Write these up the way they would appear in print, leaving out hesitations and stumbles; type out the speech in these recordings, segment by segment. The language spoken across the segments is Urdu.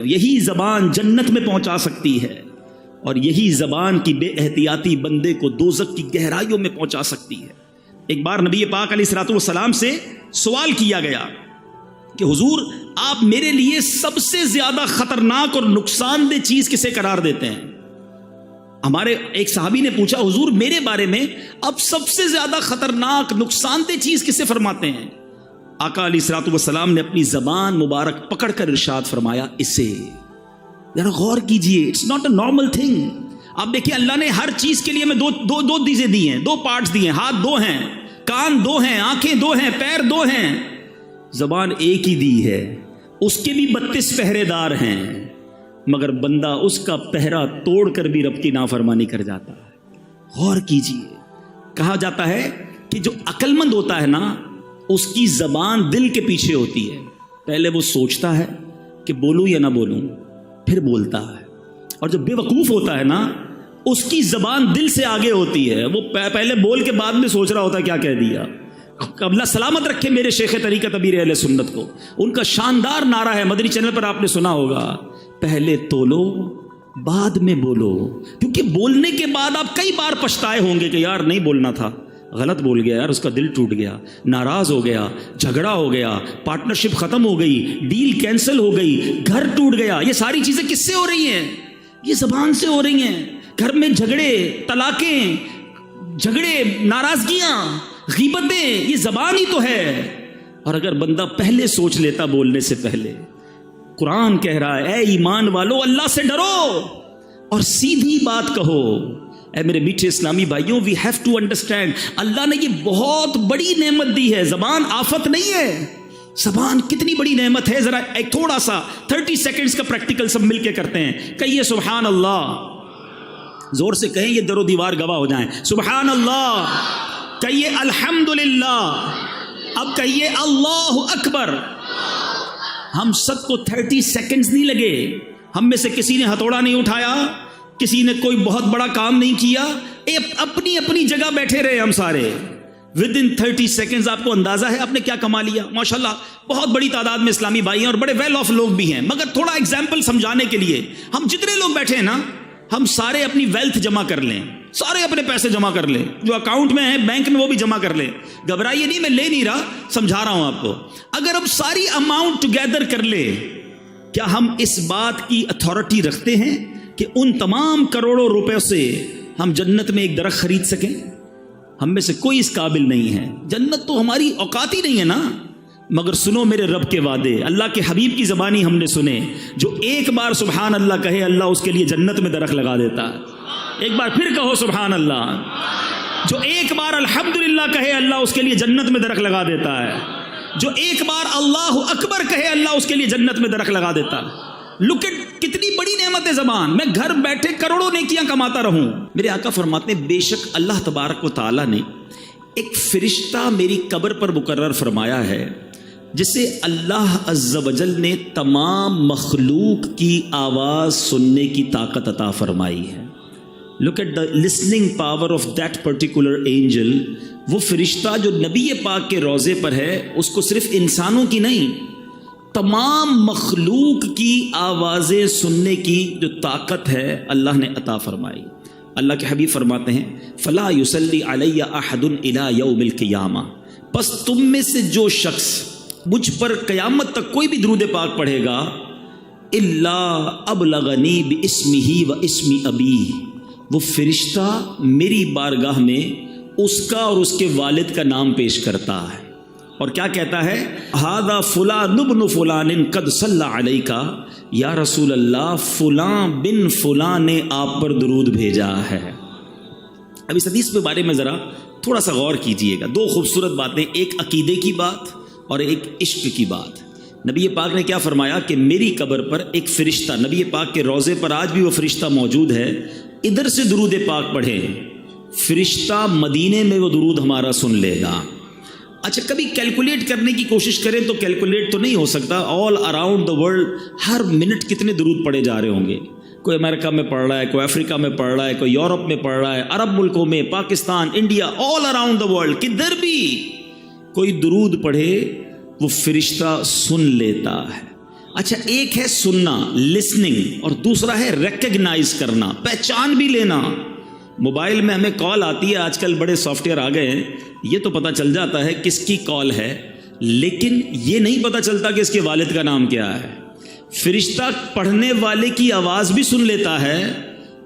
یہی زبان جنت میں پہنچا سکتی ہے اور یہی زبان کی بے احتیاطی بندے کو دوزخ کی گہرائیوں میں پہنچا سکتی ہے۔ ایک بار نبی پاک علیہ الصلوۃ والسلام سے سوال کیا گیا کہ حضور آپ میرے لیے سب سے زیادہ خطرناک اور نقصان دہ چیز کسے قرار دیتے ہیں؟ ہمارے ایک صحابی نے پوچھا حضور میرے بارے میں اب سب سے زیادہ خطرناک نقصان دہ چیز کسے فرماتے ہیں؟ آقا علیہ الصلوۃ والسلام نے اپنی زبان مبارک پکڑ کر ارشاد فرمایا اسے۔ ذرا غور کیجئے، it's not a normal thing. آپ دیکھیے اللہ نے ہر چیز کے لیے ہمیں دو چیزیں دی ہیں، دو پارٹس دیے ہیں، ہاتھ دو ہیں، کان دو ہیں، آنکھیں دو ہیں، پیر دو ہیں، زبان ایک ہی دی ہے، اس کے بھی 32 پہرے دار ہیں، مگر بندہ اس کا پہرا توڑ کر بھی رب کی نافرمانی کر جاتا ہے۔ غور کیجئے، کہا جاتا ہے کہ جو عقل مند ہوتا ہے نا اس کی زبان دل کے پیچھے ہوتی ہے، پہلے وہ سوچتا ہے کہ بولوں یا نہ بولوں، پھر بولتا ہے، اور جو بے وقوف ہوتا ہے نا اس کی زبان دل سے آگے ہوتی ہے، وہ پہلے بول کے بعد میں سوچ رہا ہوتا ہے کیا کہہ دیا۔ اللہ سلامت رکھے میرے شیخ طریقت ابیر اہل سنت کو، ان کا شاندار نعرہ ہے، مدنی چینل پر آپ نے سنا ہوگا، پہلے تولو بعد میں بولو، کیونکہ بولنے کے بعد آپ کئی بار پچھتائے ہوں گے کہ یار نہیں بولنا تھا، غلط بول گیا یار، اس کا دل ٹوٹ گیا، ناراض ہو گیا، جھگڑا ہو گیا، پارٹنرشپ ختم ہو گئی، ڈیل کینسل ہو گئی، گھر ٹوٹ گیا۔ یہ ساری چیزیں کس سے ہو رہی ہیں؟ یہ زبان سے ہو رہی ہیں۔ گھر میں جھگڑے، طلاقیں، جھگڑے، ناراضگیاں، غیبتیں، یہ زبان ہی تو ہے۔ اور اگر بندہ پہلے سوچ لیتا بولنے سے پہلے، قرآن کہہ رہا ہے اے ایمان والو اللہ سے ڈرو اور سیدھی بات کہو۔ اے میرے میٹھے اسلامی بھائیوں، وی ہیو ٹو انڈرسٹینڈ، اللہ نے یہ بہت بڑی نعمت دی ہے، زبان آفت نہیں ہے، زبان کتنی بڑی نعمت ہے۔ ذرا ایک تھوڑا سا 30 سیکنڈز کا پریکٹیکل سب مل کے کرتے ہیں۔ کہیے سبحان اللہ، زور سے کہیں، یہ در و دیوار گواہ ہو جائیں۔ سبحان اللہ، کہیے الحمدللہ، اب کہیے اللہ اکبر۔ ہم سب کو 30 سیکنڈز نہیں لگے، ہم میں سے کسی نے ہتھوڑا نہیں اٹھایا، کسی نے کوئی بہت بڑا کام نہیں کیا، اپنی اپنی جگہ بیٹھے رہے ہم سارے۔ ود ان 30 سیکنڈز آپ کو اندازہ ہے آپ نے کیا کما لیا؟ ماشاءاللہ بہت بڑی تعداد میں اسلامی بھائی ہیں اور بڑے ویل آف لوگ بھی ہیں، مگر تھوڑا ایگزامپل سمجھانے کے لیے ہم جتنے لوگ بیٹھے ہیں نا، ہم سارے اپنی ویلتھ جمع کر لیں، سارے اپنے پیسے جمع کر لیں، جو اکاؤنٹ میں ہیں بینک میں وہ بھی جمع کر لیں۔ گھبرائیے نہیں، میں لے نہیں رہا، سمجھا رہا ہوں آپ کو۔ اگر ہم ساری اماؤنٹ ٹوگیدر کر لیں، کیا ہم اس بات کی اتھارٹی رکھتے ہیں کہ ان تمام کروڑوں روپے سے ہم جنت میں ایک درخت خرید سکیں؟ ہم میں سے کوئی اس قابل نہیں ہے۔ جنت تو ہماری اوقات ہی نہیں ہے نا۔ مگر سنو میرے رب کے وعدے، اللہ کے حبیب کی زبانی ہم نے سنے، جو ایک بار سبحان اللہ کہے اللہ اس کے لیے جنت میں درخت لگا دیتا ہے۔ ایک بار پھر کہو سبحان اللہ۔ جو ایک بار الحمدللہ کہے اللہ اس کے لیے جنت میں درخت لگا دیتا ہے۔ جو ایک بار اللہ اکبر کہے اللہ اس کے لیے جنت میں درخت لگا دیتا ہے۔ لک ایٹ کتنی بڑی نعمت ہے زبان، میں گھر بیٹھے کروڑوں نیکیاں کماتا رہوں۔ میرے آقا فرماتے ہیں بے شک اللہ تبارک و تعالی نے ایک فرشتہ میری قبر پر مقرر فرمایا ہے، جسے اللہ عز و جل نے تمام مخلوق کی آواز سننے کی طاقت عطا فرمائی ہے۔ Look at the listening power of that particular angel. وہ فرشتہ جو نبی پاک کے روضے پر ہے، اس کو صرف انسانوں کی نہیں، تمام مخلوق کی آوازیں سننے کی جو طاقت ہے اللہ نے عطا فرمائی۔ اللہ کے حبیب فرماتے ہیں فلا یصلی علی احد الی یوم القیامہ، پس تم میں سے جو شخص مجھ پر قیامت تک کوئی بھی درود پاک پڑھے گا، الا ابلغنی باسمہ و اسم ابیہ، وہ فرشتہ میری بارگاہ میں اس کا اور اس کے والد کا نام پیش کرتا ہے، اور کیا کہتا ہے ھذا فلان ابن فلان قد صلی علیک، یا رسول اللہ فلاں بن فلاں نے آپ پر درود بھیجا ہے۔ اب اس حدیث کے بارے میں ذرا تھوڑا سا غور کیجئے گا، دو خوبصورت باتیں، ایک عقیدے کی بات اور ایک عشق کی بات۔ نبی پاک نے کیا فرمایا کہ میری قبر پر ایک فرشتہ، نبی پاک کے روضے پر آج بھی وہ فرشتہ موجود ہے، ادھر سے درود پاک پڑھیں، فرشتہ مدینے میں وہ درود ہمارا سن لے گا۔ اچھا کبھی کیلکولیٹ کرنے کی کوشش کریں تو کیلکولیٹ تو نہیں ہو سکتا، all around the world Hare minute کتنے درود پڑھے جا رہے ہوں گے۔ کوئی امریکہ میں پڑھ رہا ہے، کوئی افریقہ میں پڑھ رہا ہے، کوئی یورپ میں پڑھ رہا ہے، عرب ملکوں میں، Pakistan, India, all around the world, کدھر بھی کوئی درود پڑھے وہ فرشتہ سن لیتا ہے۔ اچھا ایک ہے سننا لسننگ اور دوسرا ہے ریکگنائز کرنا, پہچان بھی لینا. موبائل میں ہمیں کال آتی ہے, آج کل بڑے سافٹ ویئر آ گئے ہیں, یہ تو پتہ چل جاتا ہے کس کی کال ہے, لیکن یہ نہیں پتہ چلتا کہ اس کے والد کا نام کیا ہے. فرشتہ پڑھنے والے کی آواز بھی سن لیتا ہے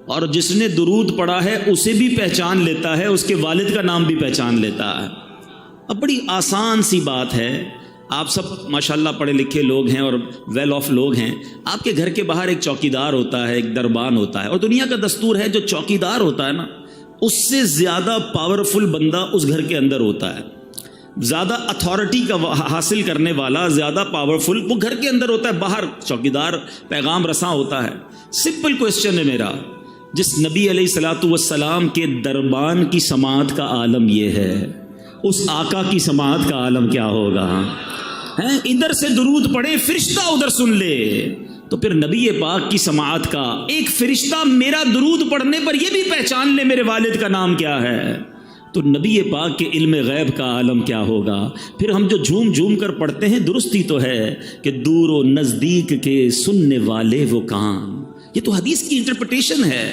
اور جس نے درود پڑھا ہے اسے بھی پہچان لیتا ہے, اس کے والد کا نام بھی پہچان لیتا ہے. اب بڑی آسان سی بات ہے, آپ سب ماشاءاللہ پڑھے لکھے لوگ ہیں اور ویل آف لوگ ہیں. آپ کے گھر کے باہر ایک چوکیدار ہوتا ہے, ایک دربان ہوتا ہے, اور دنیا کا دستور ہے جو چوکیدار ہوتا ہے نا اس سے زیادہ پاورفل بندہ اس گھر کے اندر ہوتا ہے. زیادہ اتھارٹی کا حاصل کرنے والا, زیادہ پاورفل وہ گھر کے اندر ہوتا ہے, باہر چوکیدار پیغام رساں ہوتا ہے. سمپل کوسچن ہے میرا, جس نبی علیہ الصلوۃ والسلام کے دربان کی سماعت کا عالم یہ ہے, اس آقا کی سماعت کا عالم کیا ہوگا؟ ادھر سے درود پڑھے, فرشتہ ادھر سن لے, تو پھر نبی پاک کی سماعت کا ایک فرشتہ میرا درود پڑھنے پر یہ بھی پہچان لے میرے والد کا نام کیا ہے, تو نبی پاک کے علم غیب کا عالم کیا ہوگا؟ پھر ہم جو جھوم جھوم کر پڑھتے ہیں, درستی تو ہے کہ دور و نزدیک کے سننے والے وہ کان, یہ تو حدیث کی انٹرپریٹیشن ہے.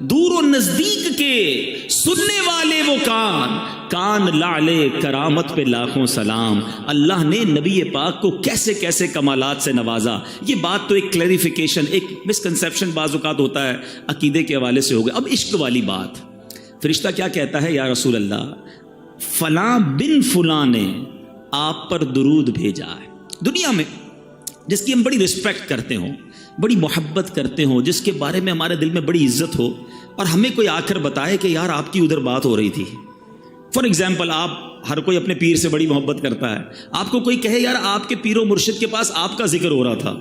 دور و نزدیک کے سننے والے وہ کان, کان لعلے کرامت پہ لاکھوں سلام. اللہ نے نبی پاک کو کیسے کیسے کمالات سے نوازا. یہ بات تو ایک کلیریفیکیشن, ایک مسکنسیپشن بعض اوقات ہوتا ہے عقیدے کے حوالے سے ہو گیا. اب عشق والی بات, فرشتہ کیا کہتا ہے, یا رسول اللہ فلاں بن فلاں نے آپ پر درود بھیجا ہے. دنیا میں جس کی ہم بڑی رسپیکٹ کرتے ہوں, بڑی محبت کرتے ہوں, جس کے بارے میں ہمارے دل میں بڑی عزت ہو, اور ہمیں کوئی آ کر بتائے کہ یار آپ کی ادھر بات ہو رہی تھی. فار ایگزامپل, آپ ہر کوئی اپنے پیر سے بڑی محبت کرتا ہے, آپ کو کوئی کہے یار آپ کے پیر و مرشد کے پاس آپ کا ذکر ہو رہا تھا,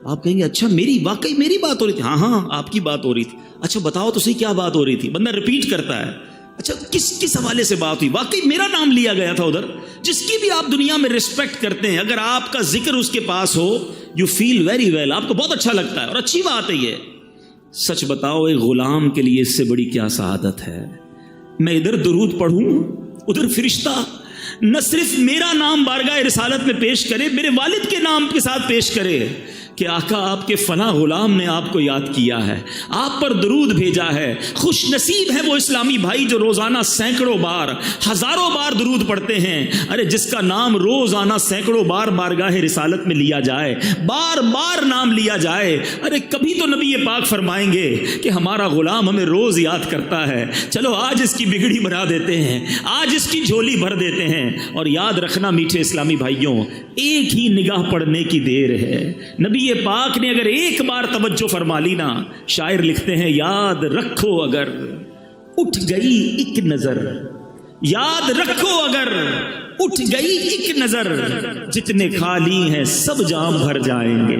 آپ کہیں گے اچھا واقعی میری بات ہو رہی تھی؟ ہاں آپ کی بات ہو رہی تھی. اچھا بتاؤ تو صحیح کیا بات ہو رہی تھی. بندہ ریپیٹ کرتا ہے, اچھا کس حوالے سے بات ہوئی؟ واقعی میرا نام لیا گیا تھا ادھر. جس کی بھی آپ دنیا میں رسپیکٹ کرتے ہیں, اگر آپ کا ذکر اس کے پاس ہو, یو فیل ویری ویل, آپ کو بہت اچھا لگتا ہے, اور اچھی بات ہے یہ. سچ بتاؤ ایک غلام کے لیے اس سے بڑی کیا سعادت ہے؟ میں ادھر درود پڑھوں, ادھر فرشتہ نہ صرف میرا نام بارگاہ رسالت میں پیش کرے, میرے والد کے نام کے ساتھ پیش کرے کہ آقا آپ کے فلاں غلام نے آپ کو یاد کیا ہے, آپ پر درود بھیجا ہے. خوش نصیب ہے وہ اسلامی بھائی جو روزانہ سینکڑوں بار, ہزاروں بار درود پڑھتے ہیں. ارے جس کا نام روزانہ سینکڑوں بار بارگاہ رسالت میں لیا جائے, بار بار نام لیا جائے, ارے کبھی تو نبی پاک فرمائیں گے کہ ہمارا غلام ہمیں روز یاد کرتا ہے, چلو آج اس کی بگڑی بنا دیتے ہیں, آج اس کی جھولی بھر دیتے ہیں. اور یاد رکھنا میٹھے اسلامی بھائیوں, ایک ہی نگاہ پڑھنے کی دیر ہے. نبی پاک نے اگر ایک بار توجہ فرما لی نا, شاعر لکھتے ہیں یاد رکھو اگر اٹھ گئی ایک نظر, یاد رکھو اگر اٹھ گئی ایک نظر, جتنے خالی ہیں سب جام بھر جائیں گے.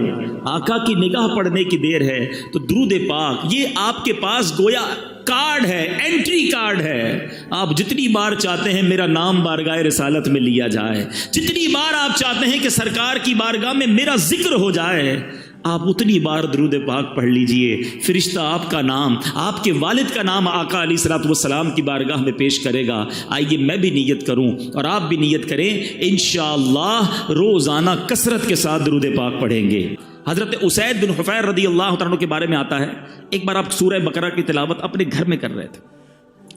آقا کی نگاہ پڑھنے کی دیر ہے تو درود پاک یہ آپ کے پاس گویا کارڈ ہے, انٹری کارڈ ہے. آپ جتنی بار چاہتے ہیں میرا نام بارگاہ رسالت میں لیا جائے, جتنی بار آپ چاہتے ہیں کہ سرکار کی بارگاہ میں میرا ذکر ہو جائے, آپ اتنی بار درود پاک پڑھ لیجئے. فرشتہ آپ کا نام, آپ کے والد کا نام آقا علیہ الصلوۃ والسلام کی بارگاہ میں پیش کرے گا. آئیے میں بھی نیت کروں اور آپ بھی نیت کریں, انشاءاللہ روزانہ کثرت کے ساتھ درود پاک پڑھیں گے. حضرت اسید بن حفیر رضی اللہ تعالیٰ کے بارے میں آتا ہے, ایک بار آپ سورہ بقرہ کی تلاوت اپنے گھر میں کر رہے تھے.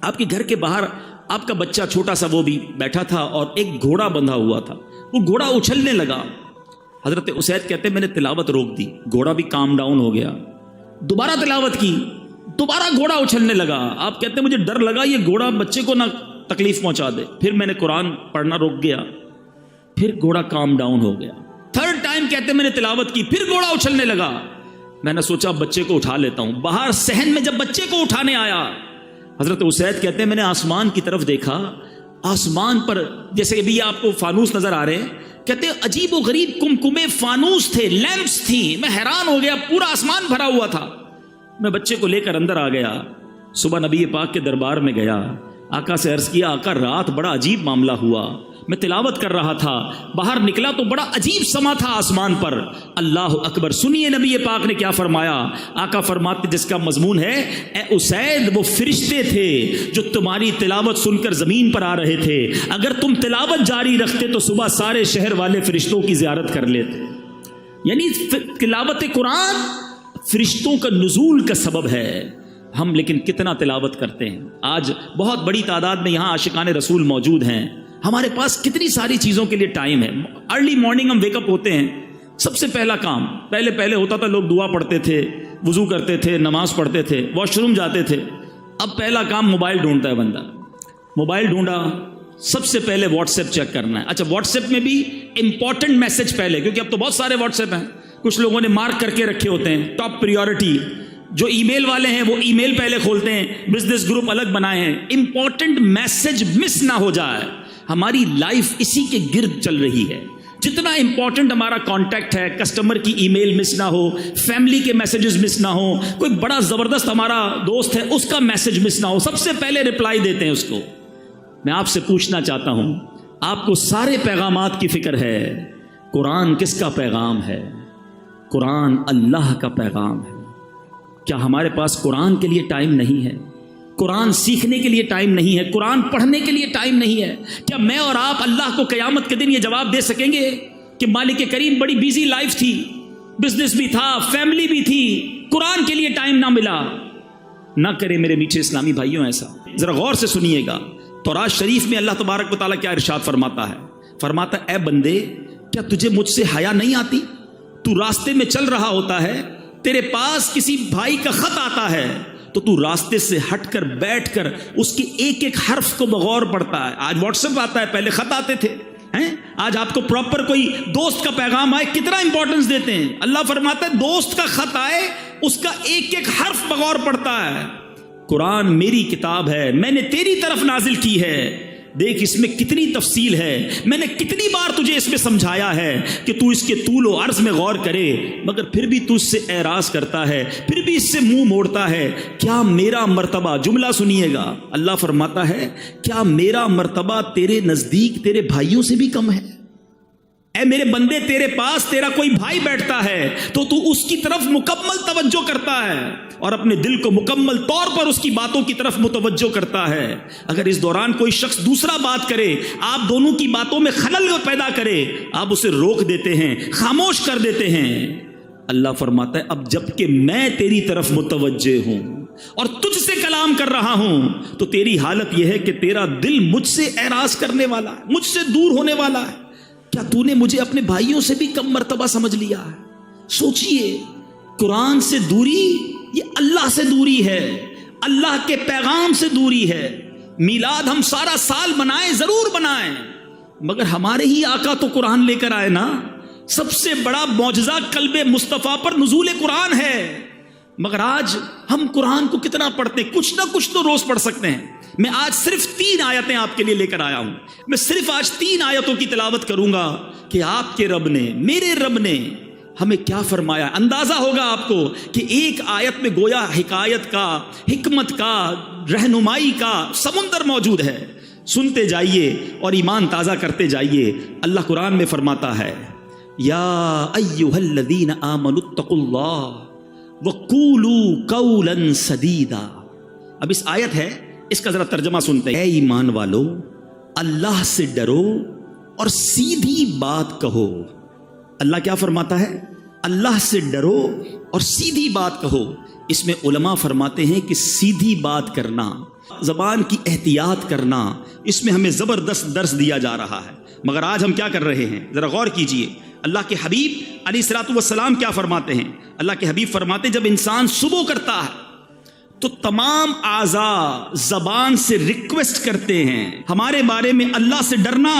آپ کے گھر کے باہر آپ کا بچہ چھوٹا سا وہ بھی بیٹھا تھا اور ایک گھوڑا بندھا ہوا تھا. وہ گھوڑا اچھلنے لگا. حضرت اسید کہتے ہیں میں نے تلاوت روک دی, گھوڑا بھی کام ڈاؤن ہو گیا. دوبارہ تلاوت کی, دوبارہ گھوڑا اچھلنے لگا. آپ کہتے ہیں مجھے ڈر لگا یہ گھوڑا بچے کو نہ تکلیف پہنچا دے. پھر میں نے قرآن پڑھنا روک گیا, پھر گھوڑا کام ڈاؤن ہو گیا. تھرڈ ٹائم کہتے ہیں میں نے تلاوت کی, پھر گھوڑا اچھلنے لگا. میں نے سوچا بچے کو اٹھا لیتا ہوں. باہر صحن میں جب بچے کو اٹھانے آیا, حضرت اسید کہتے ہیں میں نے آسمان کی طرف دیکھا, آسمان پر جیسے ابھی آپ کو فانوس نظر آ رہے ہیں, کہتے ہیں عجیب و غریب کمکمے فانوس تھے, لیمپس تھی. میں حیران ہو گیا, پورا آسمان بھرا ہوا تھا. میں بچے کو لے کر اندر آ گیا. صبح نبی پاک کے دربار میں گیا, آقا سے عرض کیا آقا رات بڑا عجیب معاملہ ہوا, میں تلاوت کر رہا تھا, باہر نکلا تو بڑا عجیب سما تھا آسمان پر. اللہ اکبر. سنیے نبی پاک نے کیا فرمایا. آقا فرماتے جس کا مضمون ہے اے اسید وہ فرشتے تھے جو تمہاری تلاوت سن کر زمین پر آ رہے تھے, اگر تم تلاوت جاری رکھتے تو صبح سارے شہر والے فرشتوں کی زیارت کر لیتے. یعنی تلاوت قرآن فرشتوں کا نزول کا سبب ہے. ہم لیکن کتنا تلاوت کرتے ہیں؟ آج بہت بڑی تعداد میں یہاں عاشقان رسول موجود ہیں. ہمارے پاس کتنی ساری چیزوں کے لیے ٹائم ہے. ارلی مارننگ ہم ویک اپ ہوتے ہیں, سب سے پہلا کام پہلے ہوتا تھا, لوگ دعا پڑھتے تھے, وضو کرتے تھے, نماز پڑھتے تھے, واش روم جاتے تھے. اب پہلا کام موبائل ڈھونڈتا ہے بندہ. موبائل ڈھونڈا, سب سے پہلے واٹس ایپ چیک کرنا ہے. اچھا واٹس ایپ میں بھی امپورٹنٹ میسج پہلے, کیونکہ اب تو بہت سارے واٹس ایپ ہیں, کچھ لوگوں نے مارک کر کے رکھے ہوتے ہیں ٹاپ پریورٹی. جو ای میل والے ہیں وہ ای میل پہلے کھولتے ہیں, بزنس گروپ الگ بنائے ہیں. امپورٹنٹ میسج مس نہ ہو جائے. ہماری لائف اسی کے گرد چل رہی ہے. جتنا امپورٹنٹ ہمارا کانٹیکٹ ہے, کسٹمر کی ای میل مس نہ ہو, فیملی کے میسیجز مس نہ ہو, کوئی بڑا زبردست ہمارا دوست ہے اس کا میسج مس نہ ہو, سب سے پہلے رپلائی دیتے ہیں اس کو. میں آپ سے پوچھنا چاہتا ہوں, آپ کو سارے پیغامات کی فکر ہے, قرآن کس کا پیغام ہے؟ قرآن اللہ کا پیغام ہے. کیا ہمارے پاس قرآن کے لیے ٹائم نہیں ہے؟ قرآن سیکھنے کے لیے ٹائم نہیں ہے؟ قرآن پڑھنے کے لیے ٹائم نہیں ہے؟ کیا میں اور آپ اللہ کو قیامت کے دن یہ جواب دے سکیں گے کہ مالک کریم بڑی بیزی لائف تھی, بزنس بھی تھا, فیملی بھی تھی, قرآن کے لیے ٹائم نہ ملا؟ نہ کرے میرے میٹھے اسلامی بھائیوں ایسا. ذرا غور سے سنیے گا, تورات شریف میں اللہ تبارک و تعالیٰ کیا ارشاد فرماتا ہے. فرماتا ہے, اے بندے کیا تجھے مجھ سے حیا نہیں آتی؟ تو راستے میں چل رہا ہوتا ہے, تیرے پاس کسی بھائی کا خط آتا ہے تو تو راستے سے ہٹ کر بیٹھ کر اس کے ایک ایک حرف کو بغور پڑھتا ہے. آج واٹس ایپ آتا ہے, پہلے خط آتے تھے. آج آپ کو پراپر کوئی دوست کا پیغام آئے کتنا امپورٹنس دیتے ہیں. اللہ فرماتا ہے دوست کا خط آئے اس کا ایک ایک حرف بغور پڑھتا ہے. قرآن میری کتاب ہے, میں نے تیری طرف نازل کی ہے, دیکھ اس میں کتنی تفصیل ہے, میں نے کتنی بار تجھے اس میں سمجھایا ہے کہ تو اس کے طول و عرض میں غور کرے, مگر پھر بھی تو اس سے اعراض کرتا ہے, پھر بھی اس سے منہ موڑتا ہے. کیا میرا مرتبہ, جملہ سنیے گا, اللہ فرماتا ہے کیا میرا مرتبہ تیرے نزدیک تیرے بھائیوں سے بھی کم ہے؟ اے میرے بندے, تیرے پاس تیرا کوئی بھائی بیٹھتا ہے تو تو اس کی طرف مکمل توجہ کرتا ہے اور اپنے دل کو مکمل طور پر اس کی باتوں کی طرف متوجہ کرتا ہے. اگر اس دوران کوئی شخص دوسرا بات کرے, آپ دونوں کی باتوں میں خلل پیدا کرے, آپ اسے روک دیتے ہیں, خاموش کر دیتے ہیں. اللہ فرماتا ہے اب جب کہ میں تیری طرف متوجہ ہوں اور تجھ سے کلام کر رہا ہوں تو تیری حالت یہ ہے کہ تیرا دل مجھ سے اعراض کرنے والا ہے, مجھ سے دور ہونے والا ہے. کیا تو نے مجھے اپنے بھائیوں سے بھی کم مرتبہ سمجھ لیا ہے؟ سوچئے, قرآن سے دوری یہ اللہ سے دوری ہے, اللہ کے پیغام سے دوری ہے. میلاد ہم سارا سال منائیں, ضرور منائیں, مگر ہمارے ہی آقا تو قرآن لے کر آئے نا. سب سے بڑا معجزہ قلب مصطفیٰ پر نزول قرآن ہے. مگر آج ہم قرآن کو کتنا پڑھتے ہیں؟ کچھ نہ کچھ تو روز پڑھ سکتے ہیں. میں آج صرف 3 آیتیں آپ کے لیے لے کر آیا ہوں. میں صرف آج 3 آیتوں کی تلاوت کروں گا کہ آپ کے رب نے, میرے رب نے ہمیں کیا فرمایا. اندازہ ہوگا آپ کو کہ ایک آیت میں گویا حکایت کا, حکمت کا, رہنمائی کا سمندر موجود ہے. سنتے جائیے اور ایمان تازہ کرتے جائیے. اللہ قرآن میں فرماتا ہے یا ایھا الذین آمنوا اتقوا اللہ وقولوا قولا سدیدا. اب اس آیت ہے, اس کا ذرا ترجمہ سنتے ہیں. اے ایمان والو, اللہ سے ڈرو اور سیدھی بات کہو. اللہ کیا فرماتا ہے؟ اللہ سے ڈرو اور سیدھی بات کہو. اس میں علماء فرماتے ہیں کہ سیدھی بات کرنا, زبان کی احتیاط کرنا, اس میں ہمیں زبردست درس دیا جا رہا ہے. مگر آج ہم کیا کر رہے ہیں؟ ذرا غور کیجئے. اللہ کے حبیب علیہ الصلوۃ والسلام کیا فرماتے ہیں؟ اللہ کے حبیب فرماتے ہیں جب انسان صبح کرتا ہے تو تمام اعضاء زبان سے ریکویسٹ کرتے ہیں ہمارے بارے میں اللہ سے ڈرنا.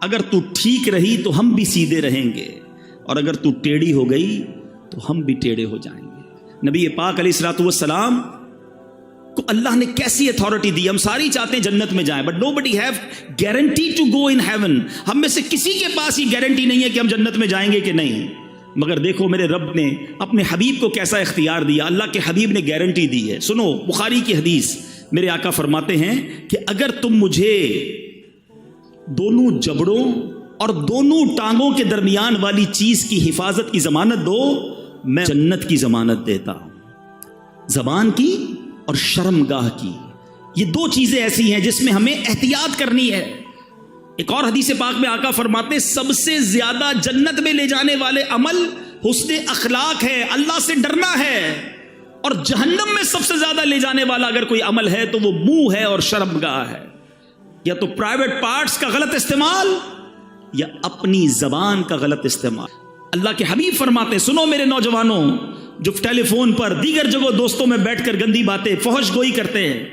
اگر تو ٹھیک رہی تو ہم بھی سیدھے رہیں گے, اور اگر تو ٹیڑھی ہو گئی تو ہم بھی ٹیڑھے ہو جائیں گے. نبی پاک علیہ الصلوۃ والسلام کو اللہ نے کیسی اتھارٹی دی. ہم ساری چاہتے ہیں جنت میں جائیں, but nobody have guarantee to go in heaven. ہم میں سے کسی کے پاس یہ گارنٹی نہیں ہے کہ ہم جنت میں جائیں گے کہ نہیں. مگر دیکھو میرے رب نے اپنے حبیب کو کیسا اختیار دیا. اللہ کے حبیب نے گارنٹی دی ہے. سنو بخاری کی حدیث, میرے آقا فرماتے ہیں کہ اگر تم مجھے دونوں جبڑوں اور دونوں ٹانگوں کے درمیان والی چیز کی حفاظت کی ضمانت دو, میں جنت کی ضمانت دیتا ہوں. زبان کی اور شرمگاہ کی, یہ 2 چیزیں ایسی ہیں جس میں ہمیں احتیاط کرنی ہے. ایک اور حدیث پاک میں آقا فرماتے سب سے زیادہ جنت میں لے جانے والے عمل حسن اخلاق ہے، اللہ سے ڈرنا ہے. اور جہنم میں سب سے زیادہ لے جانے والا اگر کوئی عمل ہے تو وہ منہ ہے اور شرمگاہ ہے. یا تو پرائیویٹ پارٹس کا غلط استعمال یا اپنی زبان کا غلط استعمال. اللہ کے حبیب فرماتے ہیں، سنو میرے نوجوانوں جو ٹیلی فون پر دیگر جگہ دوستوں میں بیٹھ کر گندی باتیں فحش گوئی کرتے ہیں،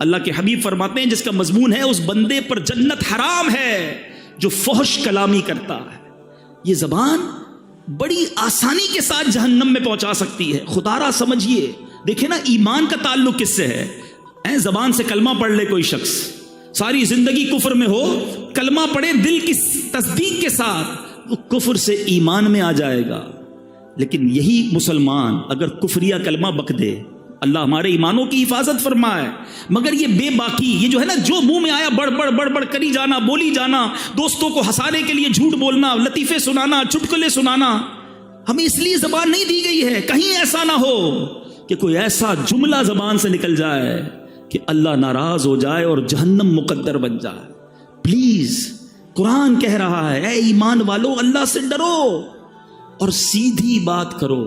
اللہ کے حبیب فرماتے ہیں جس کا مضمون ہے اس بندے پر جنت حرام ہے جو فحش کلامی کرتا ہے. یہ زبان بڑی آسانی کے ساتھ جہنم میں پہنچا سکتی ہے. خدا را سمجھیے، دیکھیں نا ایمان کا تعلق کس سے ہے. زبان سے کلمہ پڑھ لے کوئی شخص، ساری زندگی کفر میں ہو، کلمہ پڑھے دل کی تصدیق کے ساتھ، وہ کفر سے ایمان میں آ جائے گا. لیکن یہی مسلمان اگر کفریہ کلمہ بک دے، اللہ ہمارے ایمانوں کی حفاظت فرمائے، مگر یہ بے باکی، یہ جو ہے نا جو منہ میں آیا بڑھ بڑھ کری جانا، بولی جانا، دوستوں کو ہنسانے کے لیے جھوٹ بولنا، لطیفے سنانا، چٹکلے سنانا، ہمیں اس لیے زبان نہیں دی گئی ہے کہیں ایسا نہ ہو کہ کوئی ایسا جملہ زبان سے نکل جائے کہ اللہ ناراض ہو جائے اور جہنم مقدر بن جائے. پلیز، قرآن کہہ رہا ہے اے ایمان والو اللہ سے ڈرو اور سیدھی بات کرو.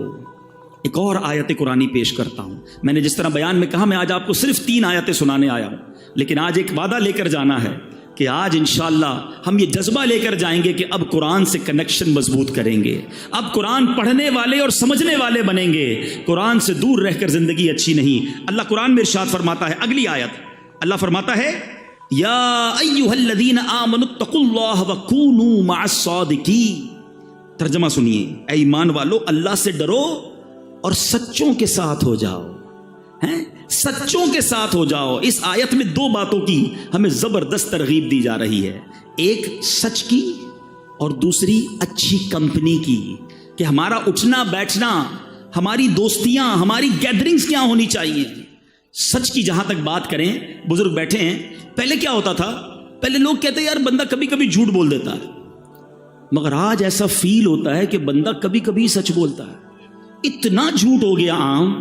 ایک اور آیت قرآنی پیش کرتا ہوں. میں نے جس طرح بیان میں کہا میں آج آپ کو صرف 3 آیتیں سنانے آیا ہوں، لیکن آج ایک وعدہ لے کر جانا ہے کہ آج انشاءاللہ ہم یہ جذبہ لے کر جائیں گے کہ اب قرآن سے کنیکشن مضبوط کریں گے، اب قرآن پڑھنے والے اور سمجھنے والے بنیں گے. قرآن سے دور رہ کر زندگی اچھی نہیں. اللہ قرآن میں ارشاد فرماتا ہے، اگلی آیت اللہ فرماتا ہے یا ایھا الذین آمنوا اتقوا اللہ وکونوا مع الصادقین. ترجمہ سنیے، اے ایمان والو اللہ سے ڈرو اور سچوں کے ساتھ ہو جاؤ. سچوں کے ساتھ ہو جاؤ. اس آیت میں 2 باتوں کی ہمیں زبردست ترغیب دی جا رہی ہے، ایک سچ کی اور دوسری اچھی کمپنی کی، کہ ہمارا اٹھنا بیٹھنا، ہماری دوستیاں، ہماری گیدرنگز کیا ہونی چاہیے. سچ کی جہاں تک بات کریں، بزرگ بیٹھے ہیں، پہلے کیا ہوتا تھا، پہلے لوگ کہتے ہیں یار بندہ کبھی کبھی جھوٹ بول دیتا ہے، مگر آج ایسا فیل ہوتا ہے کہ بندہ کبھی کبھی سچ بولتا ہے. اتنا جھوٹ ہو گیا عام،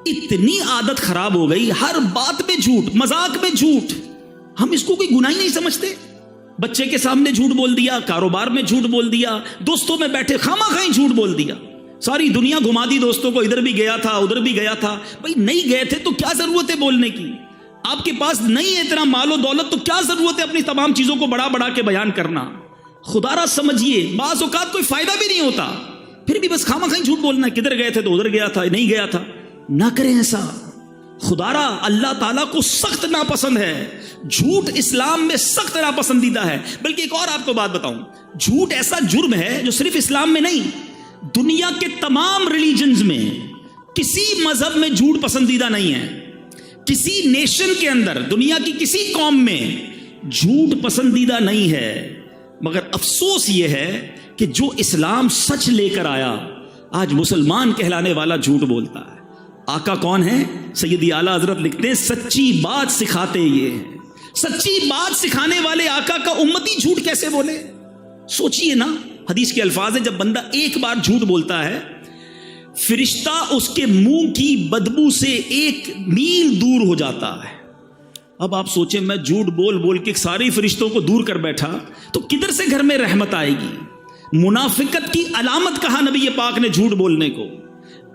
اتنی عادت خراب ہو گئی، ہر بات میں جھوٹ، مذاق میں جھوٹ، ہم اس کو کوئی گناہ ہی نہیں سمجھتے. بچے کے سامنے جھوٹ بول دیا، کاروبار میں جھوٹ بول دیا، دوستوں میں بیٹھے خواہ مخواہ جھوٹ بول دیا، ساری دنیا گھما دی دوستوں کو، ادھر بھی گیا تھا ادھر بھی گیا تھا. بھائی نہیں گئے تھے تو کیا ضرورت ہے بولنے کی؟ آپ کے پاس نہیں ہے اتنا مال و دولت تو کیا ضرورت ہے اپنی تمام چیزوں کو بڑا کے بیان کرنا. خدا را سمجھیے، بعض اوقات کوئی فائدہ بھی نہیں ہوتا، پھر بھی بس خواہ مخواہ جھوٹ بولنا، کدھر گئے تھے تو ادھر گیا تھا، نہیں گیا تھا. نہ کریں ایسا. خدا را اللہ تعالیٰ کو سخت ناپسند ہے، جھوٹ اسلام میں سخت ناپسندیدہ ہے. بلکہ ایک اور آپ کو بات بتاؤں، جھوٹ ایسا جرم ہے جو صرف اسلام میں نہیں، دنیا کے تمام ریلیجنز میں، کسی مذہب میں جھوٹ پسندیدہ نہیں ہے. کسی نیشن کے اندر، دنیا کی کسی قوم میں جھوٹ پسندیدہ نہیں ہے. مگر افسوس یہ ہے کہ جو اسلام سچ لے کر آیا، آج مسلمان کہلانے والا جھوٹ بولتا ہے. آقا کون ہے؟ سیدی اعلیٰ حضرت لکھتے ہیں سچی بات سکھاتے یہ ہیں. سچی بات سکھانے والے آقا کا امتی جھوٹ کیسے بولے؟ سوچئے نا، حدیث کے الفاظ ہیں جب بندہ ایک بار جھوٹ بولتا ہے، فرشتہ اس کے منہ کی بدبو سے 1 میل دور ہو جاتا ہے. اب آپ سوچیں میں جھوٹ بول کے ساری فرشتوں کو دور کر بیٹھا تو کدھر سے گھر میں رحمت آئے گی؟ منافقت کی علامت کہا نبی پاک نے جھوٹ بولنے کو.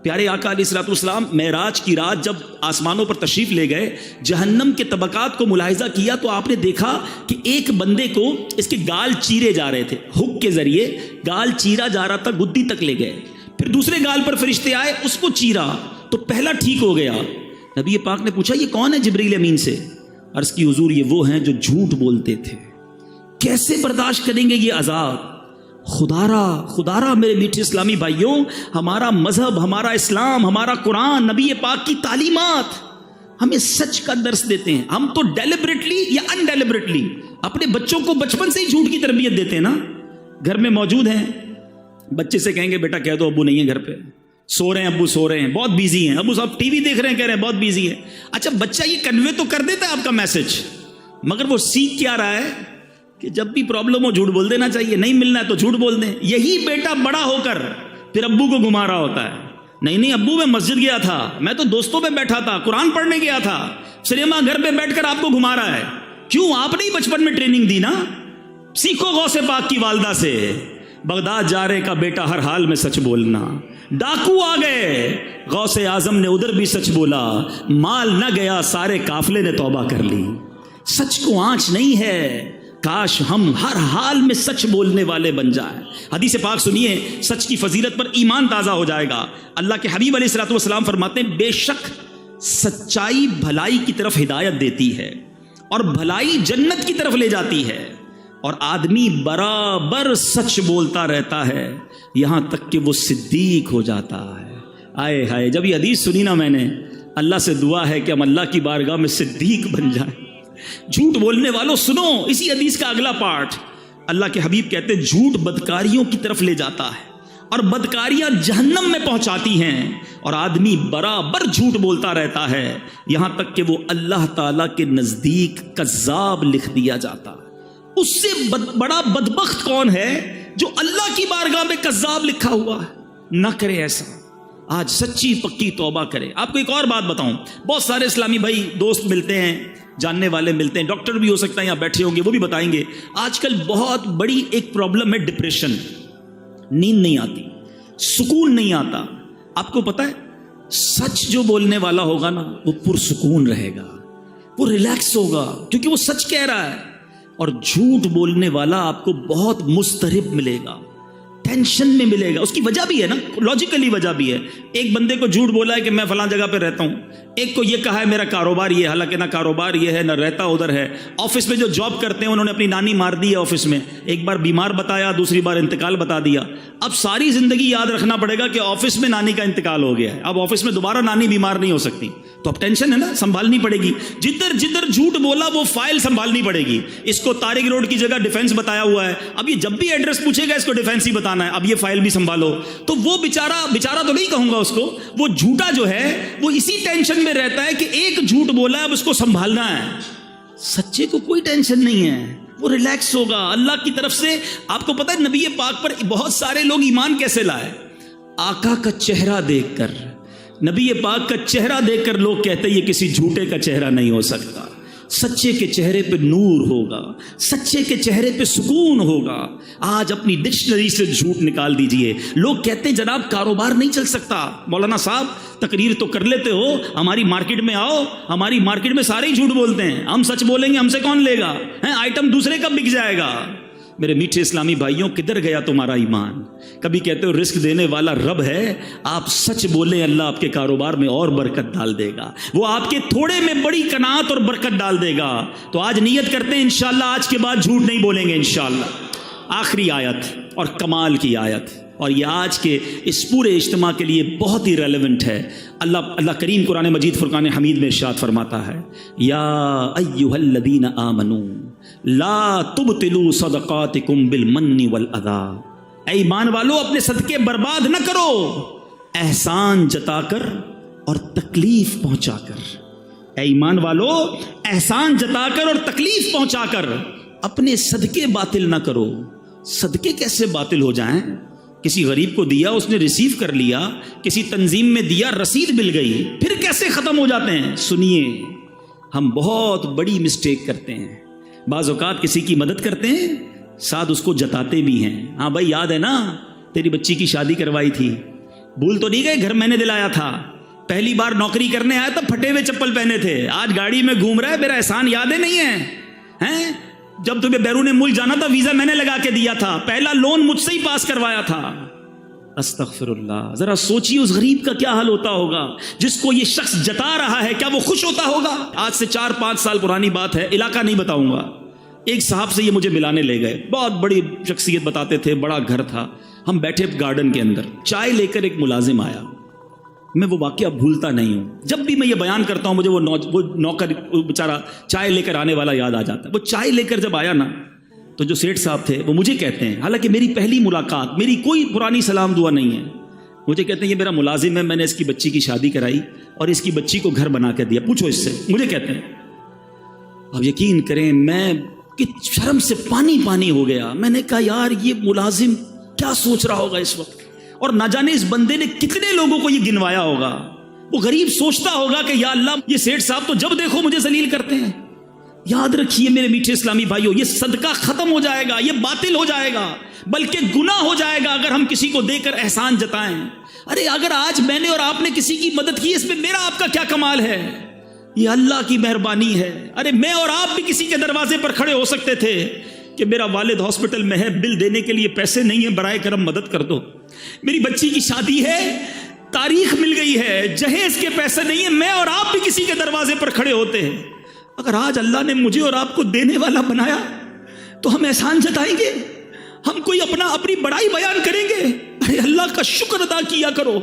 پیارے آقا علیہ الصلوۃ والسلام معراج کی رات جب آسمانوں پر تشریف لے گئے، جہنم کے طبقات کو ملاحظہ کیا تو آپ نے دیکھا کہ ایک بندے کو اس کے گال چیرے جا رہے تھے، ہک کے ذریعے گال چیرا جا رہا تھا، گدی تک لے گئے. پھر دوسرے گال پر فرشتے آئے، اس کو چیرا تو پہلا ٹھیک ہو گیا. نبی پاک نے پوچھا یہ کون ہے؟ جبریل امین سے. عرض کی حضور یہ وہ ہیں جو جھوٹ بولتے تھے. کیسے برداشت کریں گے یہ عذاب؟ خدا را میرے میٹھے اسلامی بھائیوں، ہمارا مذہب، ہمارا اسلام، ہمارا قرآن، نبی پاک کی تعلیمات ہمیں سچ کا درس دیتے ہیں. ہم تو ڈیلیبریٹلی یا ان ڈیلیبریٹلی اپنے بچوں کو بچپن سے ہی جھوٹ کی تربیت دیتے ہیں نا. گھر میں موجود ہیں، بچے سے کہیں گے بیٹا کہہ دو ابو نہیں ہے گھر پہ، سو رہے ہیں ابو، سو رہے ہیں، بہت بیزی ہیں ابو صاحب، ٹی وی دیکھ رہے ہیں، کہہ رہے ہیں بہت بیزی ہے. اچھا بچہ یہ کنوے تو کر دیتا ہے آپ کا میسج، مگر وہ سیکھ کیا رہا ہے کہ جب بھی پرابلم ہو جھوٹ بول دینا چاہیے، نہیں ملنا ہے تو جھوٹ بول دیں. یہی بیٹا بڑا ہو کر پھر ابو کو گھما رہا ہوتا ہے، نہیں ابو میں مسجد گیا تھا، میں تو دوستوں میں بیٹھا تھا، قرآن پڑھنے گیا تھا. سنیما گھر پہ بیٹھ کر آپ کو گھما رہا ہے. کیوں؟ آپ نے بچپن میں ٹریننگ دی نا. سیکھو غوث پاک کی والدہ سے، بغداد جا رہے کا بیٹا ہر حال میں سچ بولنا، ڈاکو آ گئے غوث اعظم نے ادھر بھی سچ بولا، مال نہ گیا سارے قافلے نے توبہ کر لی۔ سچ کو آنچ نہیں ہے، کاش ہم ہر حال میں سچ بولنے والے بن جائیں۔ حدیث پاک سنیے، سچ کی فضیلت پر ایمان تازہ ہو جائے گا۔ اللہ کے حبیب علیہ الصلوۃ والسلام فرماتے ہیں بے شک سچائی بھلائی کی طرف ہدایت دیتی ہے اور بھلائی جنت کی طرف لے جاتی ہے، اور آدمی برابر سچ بولتا رہتا ہے یہاں تک کہ وہ صدیق ہو جاتا ہے۔ آئے ہائے، جب یہ حدیث سنی نا میں نے، اللہ سے دعا ہے کہ ہم اللہ کی بارگاہ میں صدیق بن جائیں۔ جھوٹ بولنے والوں سنو اسی حدیث کا اگلا پارٹ، اللہ کے حبیب کہتے ہیں جھوٹ بدکاریوں کی طرف لے جاتا ہے اور بدکاریاں جہنم میں پہنچاتی ہیں، اور آدمی برابر جھوٹ بولتا رہتا ہے یہاں تک کہ وہ اللہ تعالیٰ کے نزدیک کذاب لکھ دیا جاتا۔ اس سے بڑا بدبخت کون ہے جو اللہ کی بارگاہ میں کذاب لکھا ہوا ہے؟ نہ کرے ایسا، آج سچی پکی توبہ کرے۔ آپ کو ایک اور بات بتاؤں، بہت سارے اسلامی بھائی دوست ملتے ہیں، جاننے والے ملتے ہیں، ڈاکٹر بھی ہو سکتا ہے یہاں بیٹھے ہوں گے، وہ بھی بتائیں گے آج کل بہت بڑی ایک پرابلم ہے ڈپریشن، نیند نہیں آتی، سکون نہیں آتا۔ آپ کو پتا ہے سچ جو بولنے والا ہوگا نا وہ پرسکون رہے گا، وہ ریلیکس ہوگا کیونکہ وہ سچ کہہ رہا ہے، اور جھوٹ بولنے والا آپ کو بہت مضطرب ملے گا، ٹینشن میں ملے گا۔ اس کی وجہ بھی ہے نا، لاجیکلی وجہ بھی ہے۔ ایک بندے کو جھوٹ بولا ہے کہ میں فلاں جگہ پہ رہتا ہوں، ایک کو یہ کہا ہے میرا کاروبار یہ ہے، حالانکہ نہ کاروبار یہ ہے نہ رہتا ادھر ہے۔ آفس میں جو جاب کرتے ہیں انہوں نے اپنی نانی مار دی ہے آفس میں، ایک بار بیمار بتایا، دوسری بار انتقال بتا دیا۔ اب ساری زندگی یاد رکھنا پڑے گا کہ آفس میں نانی کا انتقال ہو گیا ہے، اب آفس میں دوبارہ نانی بیمار نہیں ہو سکتی، تو اب ٹینشن ہے نا، سنبھالنی پڑے گی۔ جدھر جدھر جھوٹ بولا وہ فائل سنبھالنی پڑے گی۔ اس کو طارق روڈ کی جگہ ڈیفینس بتایا ہوا ہے، اب یہ جب بھی ایڈریس پوچھے گا اس کو ڈیفینس ہی بتانا ہے، اب یہ فائل بھی سنبھالو۔ تو وہ بیچارہ تو نہیں کہوں گا اس کو، وہ جھوٹا جو ہے وہ اسی ٹینشن میں رہتا ہے کہ ایک جھوٹ بولا ہے اب اس کو سنبھالنا ہے۔ سچے کو کوئی ٹینشن نہیں ہے، وہ ریلیکس ہوگا اللہ کی طرف سے۔ آپ کو پتہ ہے نبی پاک پر بہت سارے لوگ ایمان کیسے لائے؟ آقا کا چہرہ دیکھ کر، نبی پاک کا چہرہ دیکھ کر لوگ کہتے ہیں یہ کسی جھوٹے کا چہرہ نہیں ہو سکتا، سچے کے چہرے پہ نور ہوگا، سچے کے چہرے پہ سکون ہوگا۔ آج اپنی ڈکشنری سے جھوٹ نکال دیجئے۔ لوگ کہتے ہیں جناب کاروبار نہیں چل سکتا، مولانا صاحب تقریر تو کر لیتے ہو، ہماری مارکیٹ میں آؤ، ہماری مارکیٹ میں سارے ہی جھوٹ بولتے ہیں، ہم سچ بولیں گے ہم سے کون لے گا؟ آئٹم دوسرے کا بک جائے گا۔ میرے میٹھے اسلامی بھائیوں، کدھر گیا تمہارا ایمان؟ کبھی کہتے ہو رزق دینے والا رب ہے، آپ سچ بولیں اللہ آپ کے کاروبار میں اور برکت ڈال دے گا، وہ آپ کے تھوڑے میں بڑی قناعت اور برکت ڈال دے گا۔ تو آج نیت کرتے ہیں انشاءاللہ آج کے بعد جھوٹ نہیں بولیں گے انشاءاللہ۔ آخری آیت اور کمال کی آیت، اور یہ آج کے اس پورے اجتماع کے لیے بہت ہی ریلیونٹ ہے۔ اللہ کریم قرآن مجید فرقان حمید میں ارشاد فرماتا ہے، یا ایھا الذین آمنوا لا تبطلوا صدقاتکم بالمن والاذی، اے ایمان والو اپنے صدقے برباد نہ کرو احسان جتا کر اور تکلیف پہنچا کر۔ اے ایمان والو احسان جتا کر اور تکلیف پہنچا کر اپنے صدقے باطل نہ کرو۔ صدقے کیسے باطل ہو جائیں؟ کسی غریب کو دیا اس نے ریسیو کر لیا، کسی تنظیم میں دیا رسید مل گئی، پھر کیسے ختم ہو جاتے ہیں؟ سنیے، ہم بہت بڑی مسٹیک کرتے ہیں۔ بعض اوقات کسی کی مدد کرتے ہیں، ساتھ اس کو جتاتے بھی ہیں، ہاں بھائی یاد ہے نا تیری بچی کی شادی کروائی تھی، بھول تو نہیں گئے گھر میں نے دلایا تھا، پہلی بار نوکری کرنے آیا تھا پھٹے ہوئے چپل پہنے تھے، آج گاڑی میں گھوم رہا ہے، میرا احسان یادیں نہیں ہے؟ جب تمہیں بیرون ملک جانا تھا ویزا میں نے لگا کے دیا تھا، پہلا لون مجھ سے ہی پاس کروایا تھا۔ استغفر اللہ، ذرا سوچیے اس غریب کا کیا حال ہوتا ہوگا جس کو یہ شخص جتا رہا ہے، کیا وہ خوش ہوتا ہوگا؟ آج سے 4-5 سال پرانی بات ہے، علاقہ نہیں بتاؤں گا، ایک صاحب سے یہ مجھے ملانے لے گئے، بہت بڑی شخصیت بتاتے تھے، بڑا گھر تھا، ہم بیٹھے گارڈن کے اندر، چائے لے کر ایک ملازم آیا، میں وہ واقعہ بھولتا نہیں ہوں، جب بھی میں یہ بیان کرتا ہوں مجھے وہ نوکر بیچارہ چائے لے کر آنے والا یاد آ جاتا ہے۔ وہ چائے لے کر جب آیا نا تو جو سیٹھ صاحب تھے وہ مجھے کہتے ہیں، حالانکہ میری پہلی ملاقات، میری کوئی پرانی سلام دعا نہیں ہے، مجھے کہتے ہیں یہ میرا ملازم ہے، میں نے اس کی بچی کی شادی کرائی اور اس کی بچی کو گھر بنا کے دیا، پوچھو اس سے، مجھے کہتے ہیں۔ اب یقین کریں میں شرم سے پانی پانی ہو گیا، میں نے کہا یار یہ ملازم کیا سوچ رہا ہوگا اس وقت، اور نہ جانے اس بندے نے کتنے لوگوں کو یہ گنوایا ہوگا۔ وہ غریب سوچتا ہوگا کہ یا اللہ یہ سیٹھ صاحب تو جب دیکھو مجھے ذلیل کرتے ہیں، یاد رکھیے میرے میٹھے اسلامی بھائیوں، یہ صدقہ ختم ہو جائے گا، یہ باطل ہو جائے گا، بلکہ گناہ ہو جائے گا اگر ہم کسی کو دے کر احسان جتائیں۔ ارے اگر آج میں نے اور آپ نے کسی کی مدد کی، اس میں میرا آپ کا کیا کمال ہے؟ یہ اللہ کی مہربانی ہے۔ ارے میں اور آپ بھی کسی کے دروازے پر کھڑے ہو سکتے تھے کہ میرا والد ہاسپٹل میں ہے، بل دینے کے لیے پیسے نہیں ہیں، برائے کرم مدد کر دو۔ میری بچی کی شادی ہے، تاریخ مل گئی ہے، جہیز کے پیسے نہیں ہیں، میں اور آپ بھی کسی کے دروازے پر کھڑے ہوتے ہیں۔ اگر آج اللہ نے مجھے اور آپ کو دینے والا بنایا تو ہم احسان جتائیں گے؟ ہم کوئی اپنی بڑائی بیان کریں گے؟ ارے اللہ کا شکر ادا کیا کرو۔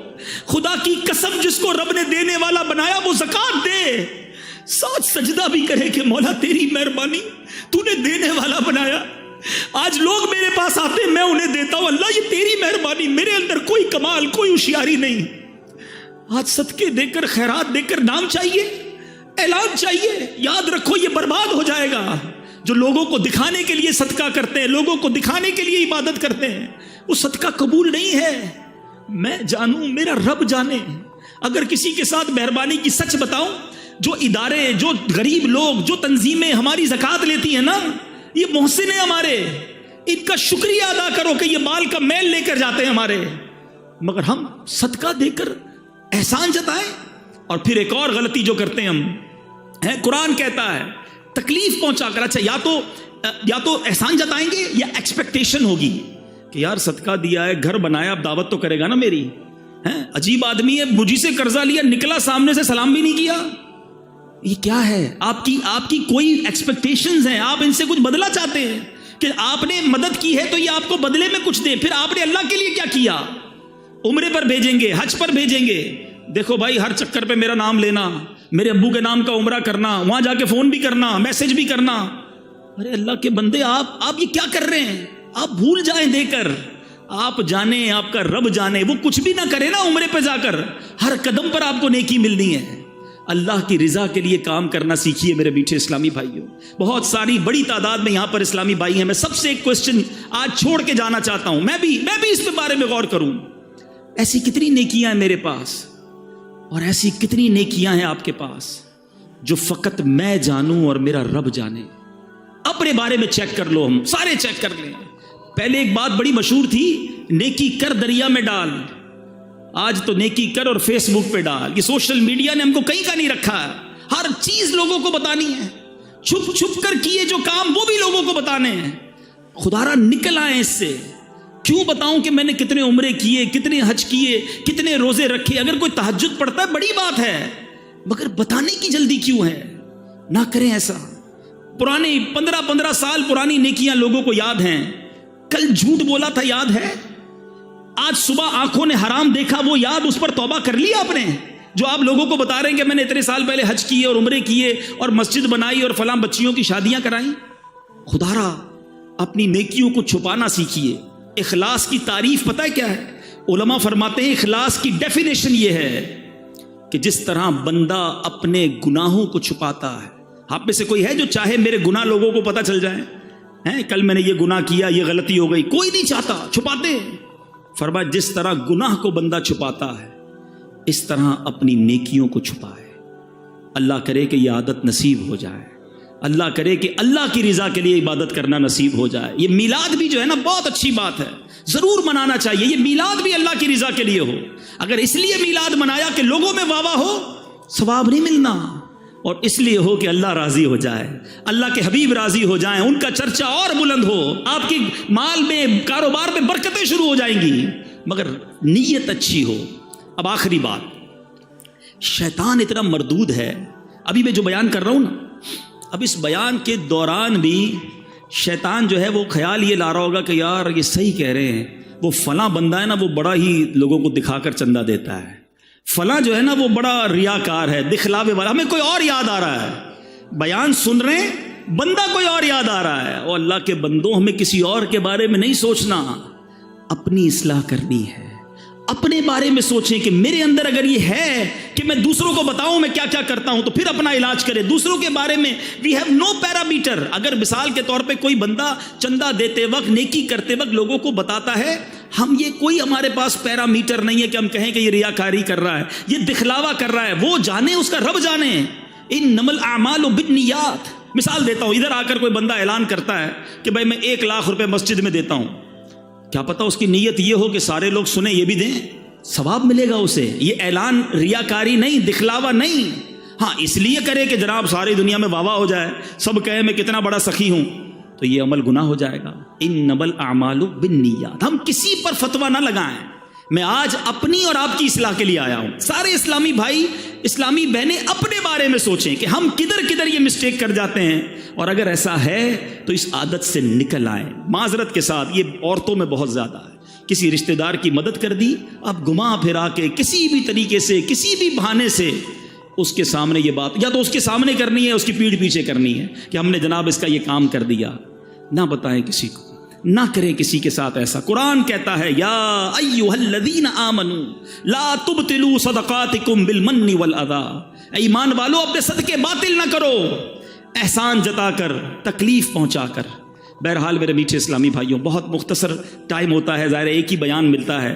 خدا کی قسم، جس کو رب نے دینے والا بنایا وہ زکات دے، ساتھ سجدہ بھی کرے کہ مولا تیری مہربانی، تو نے دینے والا بنایا۔ آج لوگ میرے پاس آتے ہیں، میں انہیں دیتا ہوں، اللہ یہ تیری مہربانی، میرے اندر کوئی کمال، کوئی ہوشیاری نہیں۔ آج صدقے دے کر، خیرات دے کر نام چاہیے، اعلان چاہیے، یاد رکھو یہ برباد ہو جائے گا۔ جو لوگوں کو دکھانے کے لیے صدقہ کرتے ہیں، لوگوں کو دکھانے کے لیے عبادت کرتے ہیں، وہ صدقہ قبول نہیں ہے۔ میں جانوں، میرا رب جانے۔ اگر کسی کے ساتھ مہربانی کی سچ بتاؤں، جو ادارے، جو غریب لوگ، جو تنظیمیں ہماری زکوٰۃ لیتی ہیں نا، یہ محسن ہیں ہمارے، ان کا شکریہ ادا کرو کہ یہ مال کا میل لے کر جاتے ہیں ہمارے، مگر ہم صدقہ دے کر احسان جتائیں۔ اور پھر ایک اور غلطی جو کرتے ہیں ہم ہے، قرآن کہتا ہے تکلیف پہنچا کر، اچھا یا تو احسان جتائیں گے یا ایکسپیکٹیشن ہوگی کہ یار صدقہ دیا ہے، گھر بنایا، اب دعوت تو کرے گا نا میری، عجیب آدمی ہے، مجھے سے قرضہ لیا، نکلا سامنے سے سلام بھی نہیں کیا۔ یہ کیا ہے؟ آپ کی کوئی ایکسپیکٹیشنز ہیں، آپ ان سے کچھ بدلہ چاہتے ہیں کہ آپ نے مدد کی ہے تو یہ آپ کو بدلے میں کچھ دے۔ پھر آپ نے اللہ کے لیے کیا کیا؟ عمرے پر بھیجیں گے، حج پر بھیجیں گے، دیکھو بھائی ہر چکر پہ میرا نام لینا، میرے ابو کے نام کا عمرہ کرنا، وہاں جا کے فون بھی کرنا، میسج بھی کرنا۔ ارے اللہ کے بندے، آپ یہ کیا کر رہے ہیں؟ آپ بھول جائیں دے کر، آپ جانیں، آپ کا رب جانے، وہ کچھ بھی نہ کرے نا عمرے پہ جا کر، ہر قدم پر آپ کو نیکی ملنی ہے۔ اللہ کی رضا کے لیے کام کرنا سیکھیے میرے میٹھے اسلامی بھائیوں۔ بہت ساری بڑی تعداد میں یہاں پر اسلامی بھائی ہیں، میں سب سے ایک کوسچن آج چھوڑ کے جانا چاہتا ہوں، میں بھی اس پہ بارے میں غور کروں۔ ایسی کتنی نیکیاں ہیں میرے پاس، اور ایسی کتنی نیکیاں ہیں آپ کے پاس جو فقط میں جانوں اور میرا رب جانے؟ اپنے بارے میں چیک کر لو، ہم سارے چیک کر لیں۔ پہلے ایک بات بڑی مشہور تھی، نیکی کر دریا میں ڈال، آج تو نیکی کر اور فیس بک پہ ڈال۔ یہ سوشل میڈیا نے ہم کو کہیں کا نہیں رکھا ہے، ہر چیز لوگوں کو بتانی ہے، چھپ چھپ کر کیے جو کام وہ بھی لوگوں کو بتانے ہیں۔ خدا را نکل آئے اس سے۔ کیوں بتاؤں کہ میں نے کتنے عمرے کیے، کتنے حج کیے، کتنے روزے رکھے؟ اگر کوئی تہجد پڑھتا ہے بڑی بات ہے، مگر بتانے کی جلدی کیوں ہے؟ نہ کریں ایسا۔ پرانی 15 سال پرانی نیکیاں لوگوں کو یاد ہیں۔ کل جھوٹ بولا تھا یاد ہے، آج صبح آنکھوں نے حرام دیکھا وہ یاد، اس پر توبہ کر لیا آپ نے؟ جو آپ لوگوں کو بتا رہے ہیں کہ میں نے اتنے سال پہلے حج کیے اور عمرے کیے اور مسجد بنائی اور فلاں بچیوں کی شادیاں کرائیں۔ خدا را اپنی نیکیوں کو چھپانا سیکھیے۔ اخلاص کی تعریف پتہ ہے کیا ہے؟ علماء فرماتے ہیں اخلاص کی ڈیفینیشن یہ ہے کہ جس طرح بندہ اپنے گناہوں کو چھپاتا ہے۔ آپ میں سے کوئی ہے جو چاہے میرے گناہ لوگوں کو پتہ چل جائیں؟ کل میں نے یہ گناہ کیا، یہ غلطی ہو گئی، کوئی نہیں چاہتا، چھپاتے۔ فرمایا جس طرح گناہ کو بندہ چھپاتا ہے اس طرح اپنی نیکیوں کو چھپائے۔ اللہ کرے کہ یہ عادت نصیب ہو جائے، اللہ کرے کہ اللہ کی رضا کے لیے عبادت کرنا نصیب ہو جائے۔ یہ میلاد بھی جو ہے نا بہت اچھی بات ہے، ضرور منانا چاہیے۔ یہ میلاد بھی اللہ کی رضا کے لیے ہو۔ اگر اس لیے میلاد منایا کہ لوگوں میں واہ واہ ہو، ثواب نہیں ملنا، اور اس لیے ہو کہ اللہ راضی ہو جائے، اللہ کے حبیب راضی ہو جائیں، ان کا چرچا اور بلند ہو، آپ کی مال میں، کاروبار میں برکتیں شروع ہو جائیں گی، مگر نیت اچھی ہو۔ اب آخری بات، شیطان اتنا مردود ہے، ابھی میں جو بیان کر رہا ہوں نا، اب اس بیان کے دوران بھی شیطان جو ہے وہ خیال یہ لا رہا ہوگا کہ یار یہ صحیح کہہ رہے ہیں، وہ فلاں بندہ ہے نا وہ بڑا ہی لوگوں کو دکھا کر چندہ دیتا ہے، فلاں جو ہے نا وہ بڑا ریاکار ہے، دکھلاوے والا، ہمیں کوئی اور یاد آ رہا ہے، بیان سن رہے ہیں بندہ کوئی اور یاد آ رہا ہے۔ اور اللہ کے بندوں، ہمیں کسی اور کے بارے میں نہیں سوچنا، اپنی اصلاح کرنی ہے۔ اپنے بارے میں سوچیں کہ میرے اندر اگر یہ ہے کہ میں دوسروں کو بتاؤں میں کیا کیا کرتا ہوں، تو پھر اپنا علاج کرے۔ دوسروں کے بارے میں وی ہیو نو پیرامیٹر۔ اگر مثال کے طور پہ کوئی بندہ چندہ دیتے وقت، نیکی کرتے وقت لوگوں کو بتاتا ہے، ہم یہ کوئی ہمارے پاس پیرامیٹر نہیں ہے کہ ہم کہیں کہ یہ ریاکاری کر رہا ہے، یہ دکھلاوا کر رہا ہے، وہ جانے، اس کا رب جانے۔ انما الاعمال بالنیات، مثال دیتا ہوں، ادھر آ کر کوئی بندہ اعلان کرتا ہے کہ بھائی میں 1,00,000 روپے مسجد میں دیتا ہوں، کیا پتہ اس کی نیت یہ ہو کہ سارے لوگ سنیں یہ بھی دیں، ثواب ملے گا اسے. یہ اعلان ریاکاری نہیں، دکھلاوا نہیں. ہاں اس لیے کرے کہ جناب ساری دنیا میں واہ واہ ہو جائے، سب کہے میں کتنا بڑا سخی ہوں، تو یہ عمل گناہ ہو جائے گا. انما الاعمال بالنیات. ہم کسی پر فتویٰ نہ لگائیں. میں آج اپنی اور آپ کی اصلاح کے لیے آیا ہوں. سارے اسلامی بھائی، اسلامی بہنیں اپنے بارے میں سوچیں کہ ہم کدھر کدھر یہ مسٹیک کر جاتے ہیں، اور اگر ایسا ہے تو اس عادت سے نکل آئیں. معذرت کے ساتھ یہ عورتوں میں بہت زیادہ ہے. کسی رشتہ دار کی مدد کر دی، اب گھما پھرا کے کسی بھی طریقے سے، کسی بھی بہانے سے اس کے سامنے یہ بات، یا تو اس کے سامنے کرنی ہے، اس کی پیٹھ پیچھے کرنی ہے کہ ہم نے جناب اس کا یہ کام کر دیا. نہ بتائیں کسی کو، نہ کریں کسی کے ساتھ ایسا. قرآن کہتا ہے یا ایھا الذین آمنوا لا تبطلوا صدقاتکم بالمن والاذی. ایمان والو اپنے صدقے باطل نہ کرو، احسان جتا کر، تکلیف پہنچا کر. بہرحال میرے میٹھے اسلامی بھائیوں، بہت مختصر ٹائم ہوتا ہے، ظاہر ایک ہی بیان ملتا ہے.